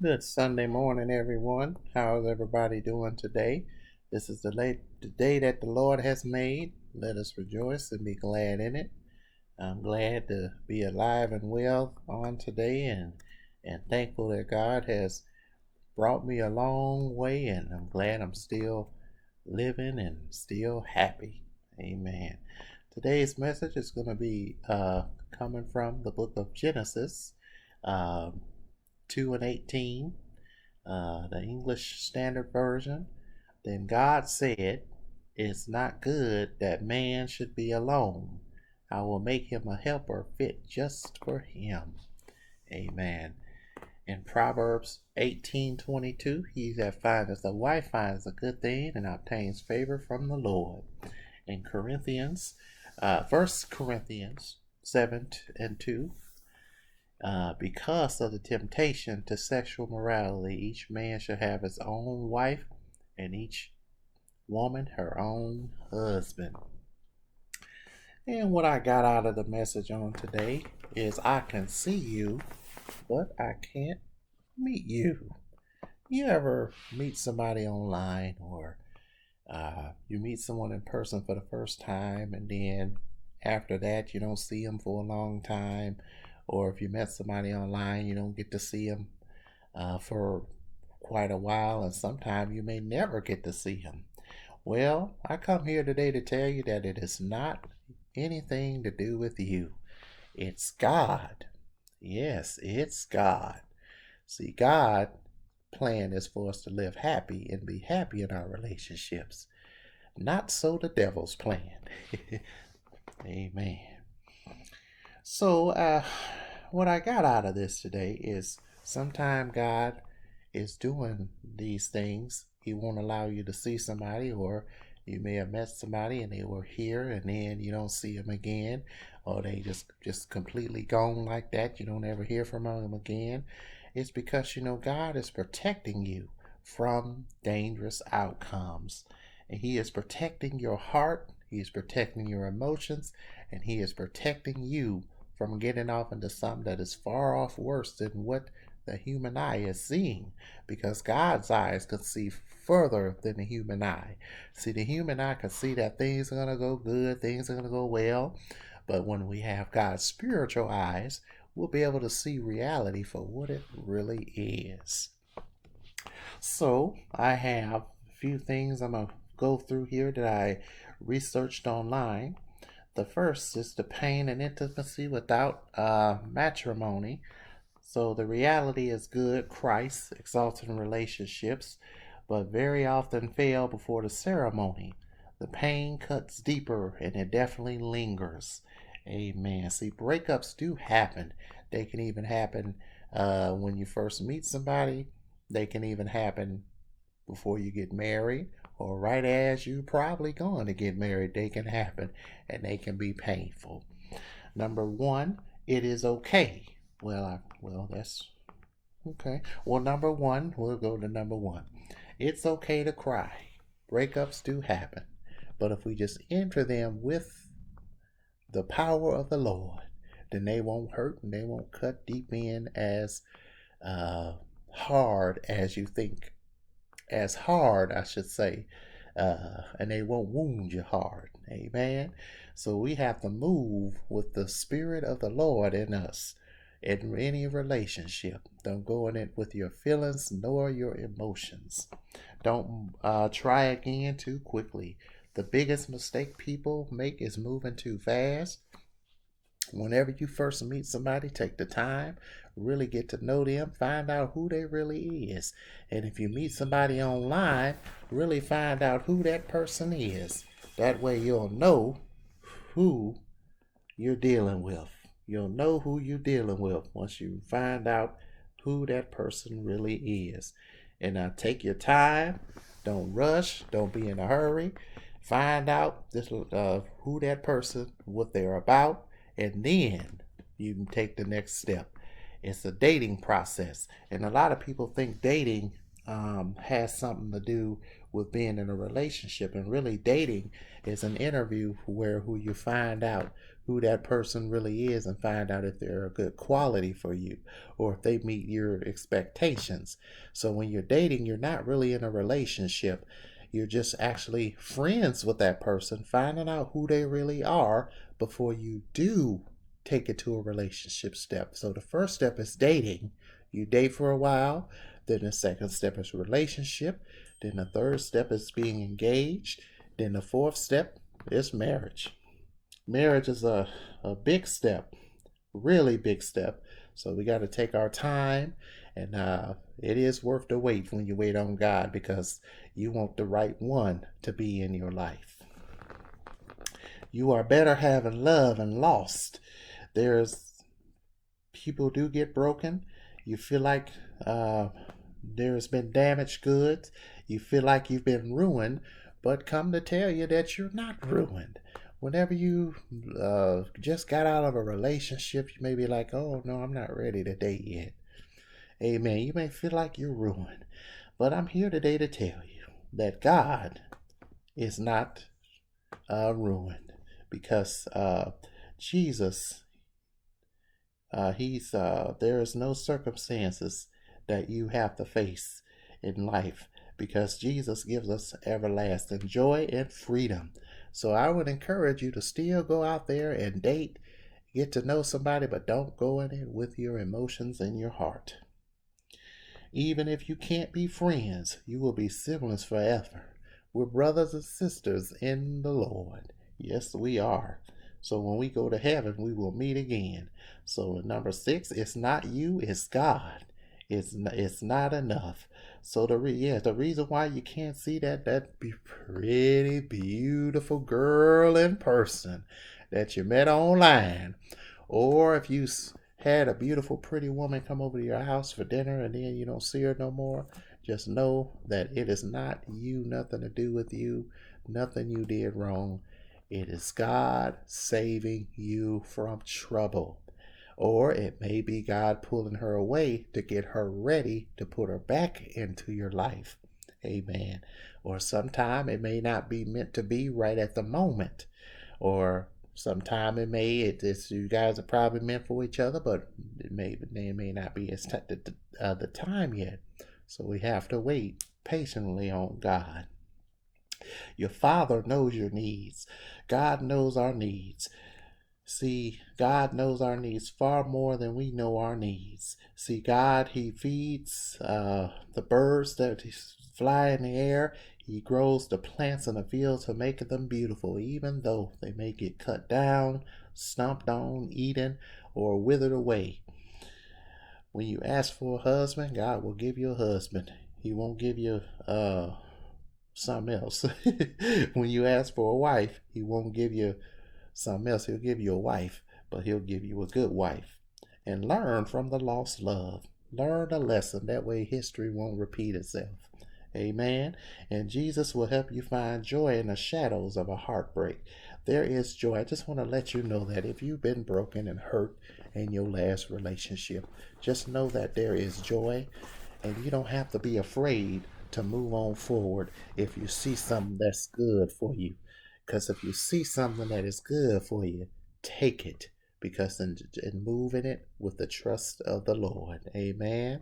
Good Sunday morning, everyone. How's everybody doing today? This is the day that the Lord has made. Let us rejoice and be glad in it. I'm glad to be alive and well on today and thankful that God has brought me a long way, and I'm glad I'm still living and still happy. Amen. Today's message is going to be coming from the book of Genesis, uh, 2 and 18, the English Standard Version. Then God said, "It's not good that man should be alone. I will make him a helper fit just for him." Amen. In Proverbs 18:22, he that findeth a wife finds a good thing and obtains favor from the Lord. In Corinthians, 1 Corinthians 7 and 2, because of the temptation to sexual morality, each man shall have his own wife and each woman her own husband. And what I got out of the message on today is I can see you, but I can't meet you. You ever meet somebody online, or you meet someone in person for the first time, and then after that you don't see them for a long time? Or if you met somebody online, you don't get to see them for quite a while, and sometimes you may never get to see them. Well, I come here today to tell you that it is not anything to do with you. It's God. Yes, it's God. See, God plan is for us to live happy and be happy in our relationships. Not so the devil's plan. Amen. So, what I got out of this today is sometime God is doing these things. He won't allow you to see somebody, or you may have met somebody and they were here and then you don't see them again, or they just completely gone like that. You don't ever hear from them again. It's because God is protecting you from dangerous outcomes, and He is protecting your heart. He is protecting your emotions, and He is protecting you from getting off into something that is far off worse than what the human eye is seeing, because God's eyes can see further than the human eye. See, the human eye can see that things are going to go good, things are going to go well, but when we have God's spiritual eyes, we'll be able to see reality for what it really is. So, I have a few things I'm going to go through here that I researched online. The first is the pain and intimacy without matrimony. So the reality is good, Christ, exalting relationships, but very often fail before the ceremony. The pain cuts deeper and it definitely lingers. Amen. See, breakups do happen. They can even happen when you first meet somebody. They can even happen before you get married, or right as you probably going to get married. They can happen, and they can be painful. Number one, it is okay. Well, that's okay. Well, number one, we'll go to number one. It's okay to cry. Breakups do happen, but if we just enter them with the power of the Lord, then they won't hurt and they won't cut deep in as uh, hard as you think, as hard, I should say, and they won't wound you hard. Amen. So we have to move with the Spirit of the Lord in us in any relationship. Don't go in it with your feelings nor your emotions. Don't try again too quickly. The biggest mistake people make is moving too fast. Whenever you first meet somebody, take the time, really get to know them, find out who they really is. And if you meet somebody online, really find out who that person is. That way you'll know who you're dealing with. You'll know who you're dealing with once you find out who that person really is. And now take your time. Don't rush. Don't be in a hurry. Find out who that person, what they're about, and then you can take the next step. It's a dating process, and a lot of people think dating has something to do with being in a relationship, and really dating is an interview where who you find out who that person really is and find out if they're a good quality for you or if they meet your expectations. So when you're dating, you're not really in a relationship. You're just actually friends with that person, finding out who they really are before you do take it to a relationship step. So the first step is dating. You date for a while, then the second step is relationship, then the third step is being engaged, then the fourth step is marriage. Marriage is a big step, really big step. So we got to take our time, and it is worth the wait when you wait on God because you want the right one to be in your life. You are better having love and lost. There's people do get broken. You feel like there's been damaged goods. You feel like you've been ruined, but come to tell you that you're not ruined. Whenever you just got out of a relationship, you may be like, oh no, I'm not ready to date yet. Amen. You may feel like you're ruined, but I'm here today to tell you that God is not ruined because Jesus, there is no circumstances that you have to face in life because Jesus gives us everlasting joy and freedom. So I would encourage you to still go out there and date, get to know somebody, but don't go in it with your emotions in your heart. Even if you can't be friends, you will be siblings forever. We're brothers and sisters in the Lord. Yes, we are. So when we go to heaven, we will meet again. So number 6, it's not you, it's God. It's not enough. So the reason why you can't see that pretty beautiful girl in person that you met online, or if you had a beautiful pretty woman come over to your house for dinner and then you don't see her no more, just know that it is not you, nothing to do with you, nothing you did wrong. It is God saving you from trouble. Or it may be God pulling her away to get her ready to put her back into your life. Amen. Or sometime it may not be meant to be right at the moment. Or sometime you guys are probably meant for each other, but they may not be the time yet. So we have to wait patiently on God. Your Father knows your needs. God knows our needs. See, God knows our needs far more than we know our needs. See, God, He feeds the birds that fly in the air. He grows the plants in the fields to make them beautiful, even though they may get cut down, stomped on, eaten, or withered away. When you ask for a husband, God will give you a husband. He won't give you something else. When you ask for a wife, He won't give you something else. He'll give you a wife, but He'll give you a good wife. And learn from the lost love. Learn a lesson. That way history won't repeat itself. Amen. And Jesus will help you find joy in the shadows of a heartbreak. There is joy. I just want to let you know that if you've been broken and hurt in your last relationship, just know that there is joy, and you don't have to be afraid to move on forward if you see something that's good for you. Because if you see something that is good for you, take it. Because and move in it with the trust of the Lord. Amen.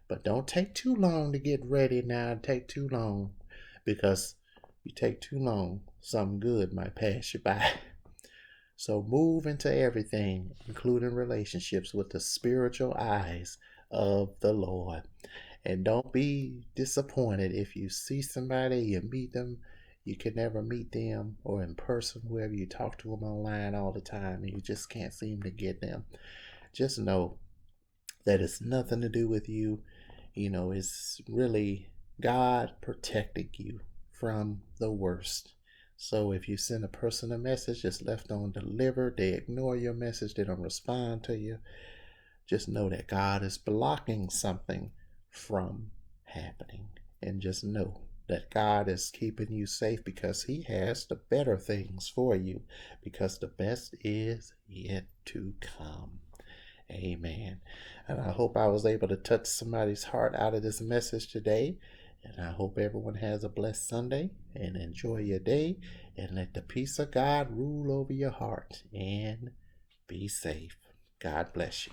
But don't take too long to get ready now. Take too long. Because you take too long, something good might pass you by. So move into everything, including relationships, with the spiritual eyes of the Lord. And don't be disappointed if you see somebody, you meet them, you can never meet them, or in person, wherever you talk to them online all the time, and you just can't seem to get them. Just know that it's nothing to do with you. It's really God protecting you from the worst. So if you send a person a message that's left undelivered, they ignore your message, they don't respond to you, just know that God is blocking something from happening. And just know that God is keeping you safe because He has the better things for you, because the best is yet to come. Amen. And I hope I was able to touch somebody's heart out of this message today. And I hope everyone has a blessed Sunday and enjoy your day. And let the peace of God rule over your heart. And be safe. God bless you.